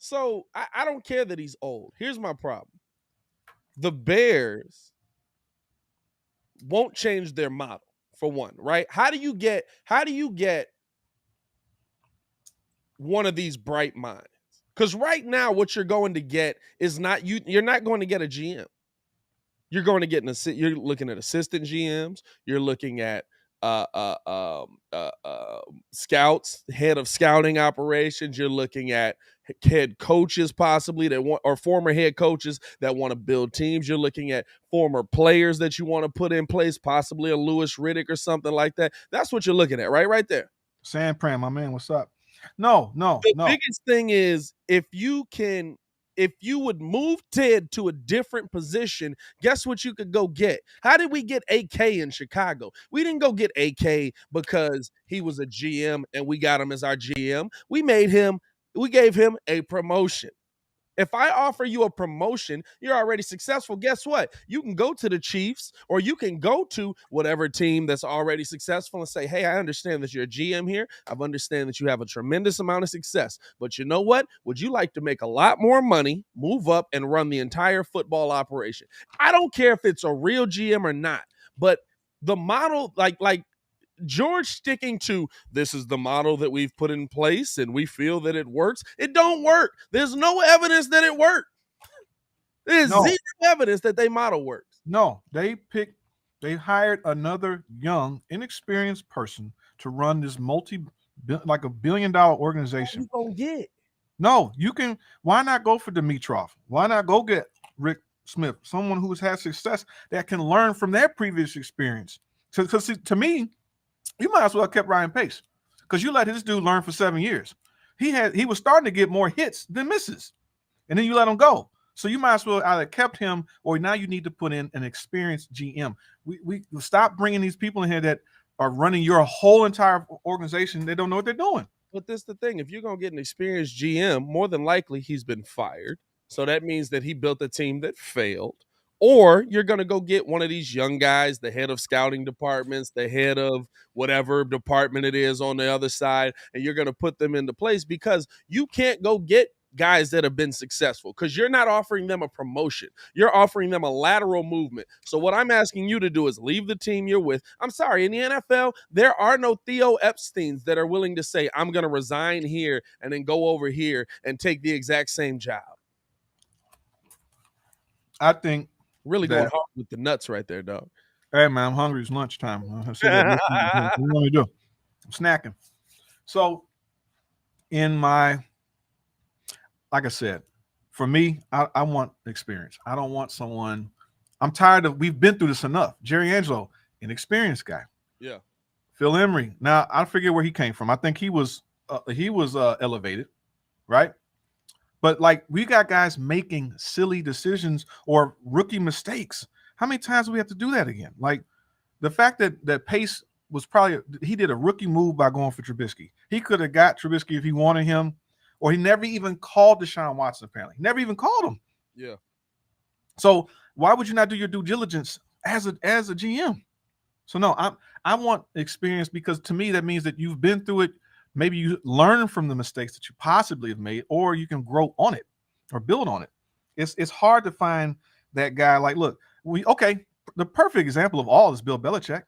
So I don't care that he's old. Here's my problem. The Bears won't change their model, for one, right? How do you get one of these bright minds? Because right now, what you're going to get is not you. You're not going to get a GM. You're going to get you're looking at assistant GMs. You're looking at scouts, head of scouting operations. You're looking at head coaches possibly that want, or former head coaches that want to build teams. You're looking at former players that you want to put in place, possibly a Lewis Riddick or something like that. That's what you're looking at, right there. San Pran, my man, what's up? No. The biggest thing is if you would move Ted to a different position, guess what you could go get? How did we get AK in Chicago? We didn't go get AK because he was a GM and we got him as our GM. We gave him a promotion. If I offer you a promotion, you're already successful. Guess what? You can go to the Chiefs or you can go to whatever team that's already successful and say, hey, I understand that you're a GM here. I understand that you have a tremendous amount of success. But you know what? Would you like to make a lot more money, move up, and run the entire football operation? I don't care if it's a real GM or not, but the model, like George sticking to this is the model that we've put in place and we feel that it works. It don't work. There's no evidence that it worked. There's zero evidence that they model works. No, they hired another young, inexperienced person to run this like $1 billion organization. What you gonna get? No, you can. Why not go for Dimitrov? Why not go get Rick Smith, someone who's had success that can learn from their previous experience? Because to me, you might as well have kept Ryan Pace because you let this dude learn for 7 years. He was starting to get more hits than misses, and then you let him go. So you might as well either kept him or now you need to put in an experienced GM. We stop bringing these people in here that are running your whole entire organization. They don't know what they're doing. But this is the thing. If you're going to get an experienced GM, more than likely he's been fired. So that means that he built a team that failed. Or you're going to go get one of these young guys, the head of scouting departments, the head of whatever department it is on the other side, and you're going to put them into place because you can't go get guys that have been successful because you're not offering them a promotion. You're offering them a lateral movement. So what I'm asking you to do is leave the team you're with. I'm sorry, in the NFL, there are no Theo Epsteins that are willing to say, I'm going to resign here and then go over here and take the exact same job. I think really going hard with the nuts right there, dog. Hey, man, I'm hungry. It's lunchtime. What do you want me to do? I'm snacking. So like I said, for me, I want experience. I don't want someone. I'm tired of. We've been through this enough. Jerry Angelo, inexperienced guy. Yeah. Phil Emery. Now I forget where he came from. I think he was elevated, right? But like we got guys making silly decisions or rookie mistakes. How many times do we have to do that again? Like the fact that Pace was he did a rookie move by going for Trubisky. He could have got Trubisky if he wanted him. Or he never even called Deshaun Watson, apparently. He never even called him. Yeah. So why would you not do your due diligence as a GM? So no, I want experience because to me that means that you've been through it. Maybe you learn from the mistakes that you possibly have made, or you can grow on it or build on it. It's hard to find that guy. Like, look, the perfect example of all is Bill Belichick.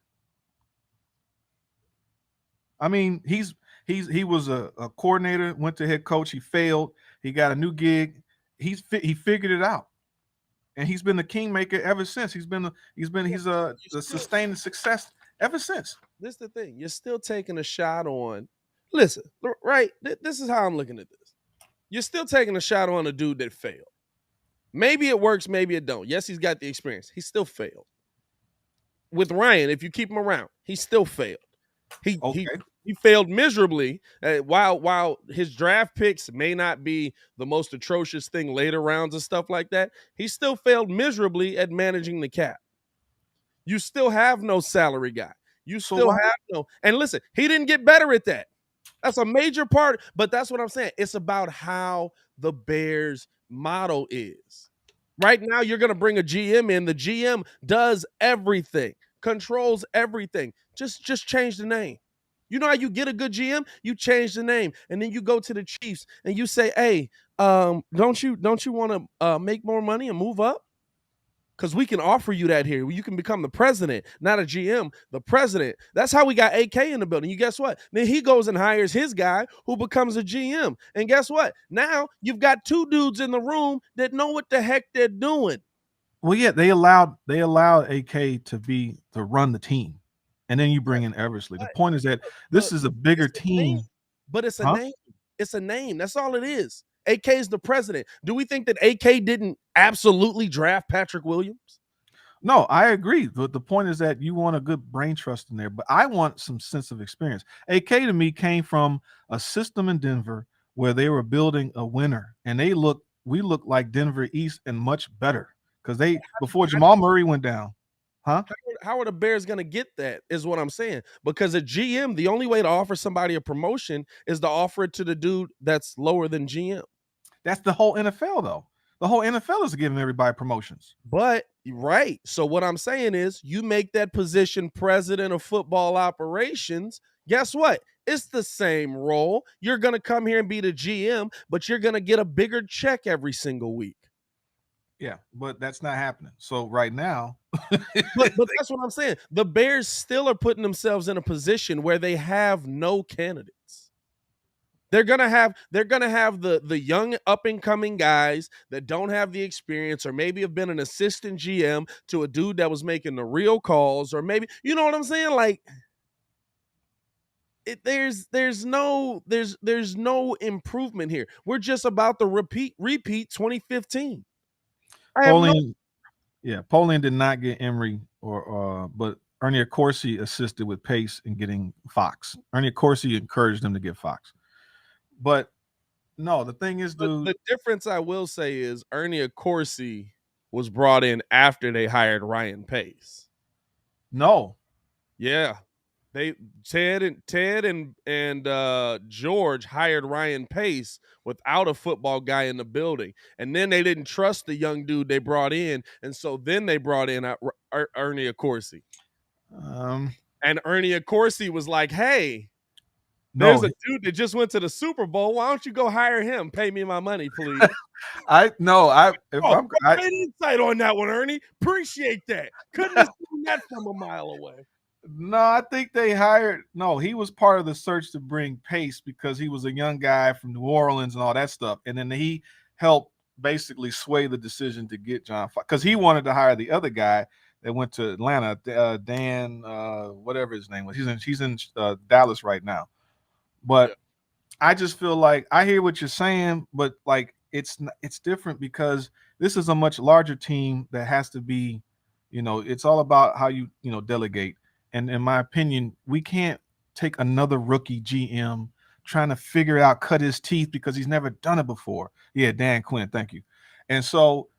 I mean, he was a coordinator, went to head coach. He failed. He got a new gig. He figured it out, and he's been the kingmaker ever since. He's a sustained success ever since. This is the thing. You're still taking a shot on. Listen, right? This is how I'm looking at this. You're still taking a shot on a dude that failed. Maybe it works, maybe it don't. Yes, he's got the experience. He still failed. With Ryan, if you keep him around, he still failed. He failed miserably. While his draft picks may not be the most atrocious thing later rounds and stuff like that, he still failed miserably at managing the cap. You still have no salary guy. You still have no. And listen, he didn't get better at that. That's a major part. But that's what I'm saying. It's about how the Bears model is. Right now, you're going to bring a GM in. The GM does everything, controls everything. Just change the name. You know how you get a good GM? You change the name, and then you go to the Chiefs and you say, "Hey, don't you want to make more money and move up? Because we can offer you that here. You can become the president, not a GM, the president." That's how we got AK in the building. You guess what? Then he goes and hires his guy who becomes a GM. And guess what? Now you've got two dudes in the room that know what the heck they're doing. Well, yeah, they allowed AK to run the team, and then you bring in Eversley. The But, point is that but this is a bigger it's a name. team, But it's a huh? name. It's a name. That's all it is. AK is the president. Do we think that AK didn't absolutely draft Patrick Williams? No, I agree. But the point is that you want a good brain trust in there, but I want some sense of experience. AK to me came from a system in Denver where they were building a winner, and we look like Denver East and much better because they before Jamal Murray went down, huh? How are the Bears going to get that? Is what I'm saying. Because a GM, the only way to offer somebody a promotion is to offer it to the dude that's lower than GM. That's the whole NFL, though. The whole NFL is giving everybody promotions. But right. So what I'm saying is you make that position president of football operations. Guess what? It's the same role. You're going to come here and be the GM, but you're going to get a bigger check every single week. Yeah, but that's not happening. So right now, But that's what I'm saying. The Bears still are putting themselves in a position where they have no candidates. They're gonna have the young up and coming guys that don't have the experience, or maybe have been an assistant GM to a dude that was making the real calls, or maybe you know what I'm saying. Like there's no improvement here. We're just about to repeat 2015. I have no. Polian did not get Emery but Ernie Accorsi assisted with Pace in getting Fox. Ernie Accorsi encouraged them to get Fox. But no, the thing is, dude. The difference I will say is Ernie Accorsi was brought in after they hired Ryan Pace. No. Yeah. Ted and George hired Ryan Pace without a football guy in the building, and then they didn't trust the young dude they brought in, and so then they brought in Ernie Accorsi. And Ernie Accorsi was like, "Hey, there's a dude that just went to the Super Bowl. Why don't you go hire him? Pay me my money, please." Great insight on that one, Ernie. Appreciate that. Couldn't have seen that from a mile away. No, I think he was part of the search to bring Pace because he was a young guy from New Orleans and all that stuff. And then he helped basically sway the decision to get John Fox because he wanted to hire the other guy that went to Atlanta, Dan, whatever his name was. He's in Dallas right now. But yeah. I just feel like I hear what you're saying, but like it's different because this is a much larger team that has to be, it's all about how you delegate. And in my opinion, we can't take another rookie GM trying to figure out, cut his teeth because he's never done it before. Yeah, Dan Quinn, thank you. And so,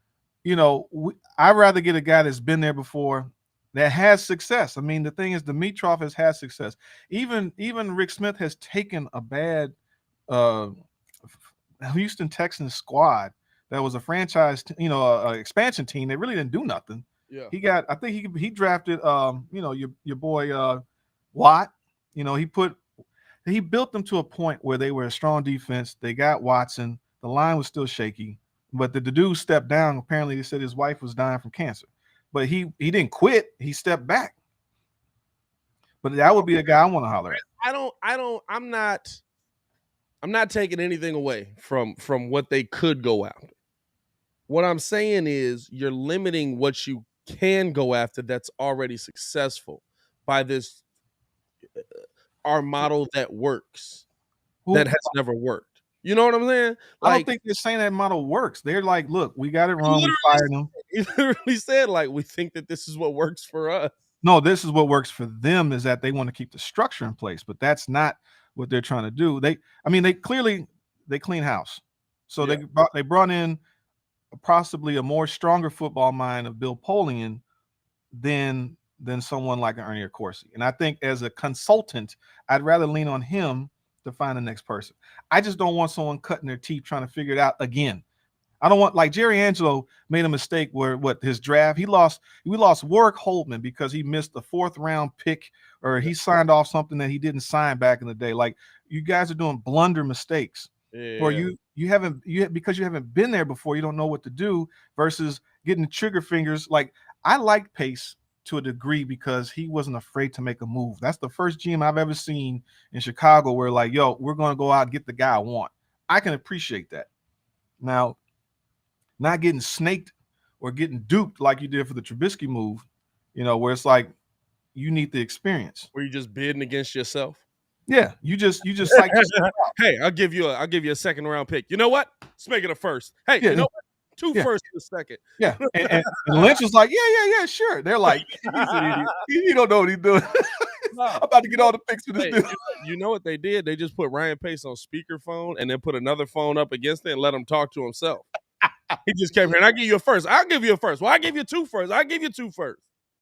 I'd rather get a guy that's been there before that has success. I mean, the thing is, Dimitroff has had success. Even Rick Smith has taken a bad Houston Texans squad that was a franchise, expansion team. They really didn't do nothing. Yeah, he drafted your boy Watt. He built them to a point where they were a strong defense. They got Watson. The line was still shaky, but the dude stepped down. Apparently, they said his wife was dying from cancer, but he didn't quit. He stepped back. But that would be a guy I want to holler at. I'm not taking anything away from what they could go after. What I'm saying is you're limiting what you can go after that's already successful by this our model that works that has never worked. You know what I'm saying? Like, I don't think they're saying that model works. They're like, look, we got it wrong. We fired them. He literally said, like, we think that this is what works for us. No, this is what works for them is that they want to keep the structure in place, but that's not what they're trying to do. They clean house. So yeah. They brought in possibly a more stronger football mind of Bill Polian than someone like an Ernie Accorsi. And I think as a consultant, I'd rather lean on him to find the next person. I just don't want someone cutting their teeth trying to figure it out again. I don't want, like, Jerry Angelo made a mistake where his draft, we lost Warwick Holtman because he missed the 4th round pick, or he signed off something that he didn't sign back in the day. Like, you guys are doing blunder mistakes. Or you because you haven't been there before, you don't know what to do, versus getting trigger fingers. Like, I like Pace to a degree because he wasn't afraid to make a move. That's the first GM I've ever seen in Chicago where, like, yo, we're going to go out and get the guy I want. I can appreciate that. Now, not getting snaked or getting duped like you did for the Trubisky move, where it's like you need the experience. Were you just bidding against yourself? Yeah, you just like hey, I'll give you a 2nd round pick. You know what? Let's make it a 1st. Hey, you know what? 2 firsts in a 2nd. Yeah, and Lynch was like, yeah, sure. They're like, he's an idiot. He don't know what he's doing. No. I'm about to get all the picks for this dude. You know what they did? They just put Ryan Pace on speakerphone and then put another phone up against it and let him talk to himself. He just came here and I give you a 1st. I'll give you a 1st. Well, I give you 2 firsts. I'll give you 2 firsts.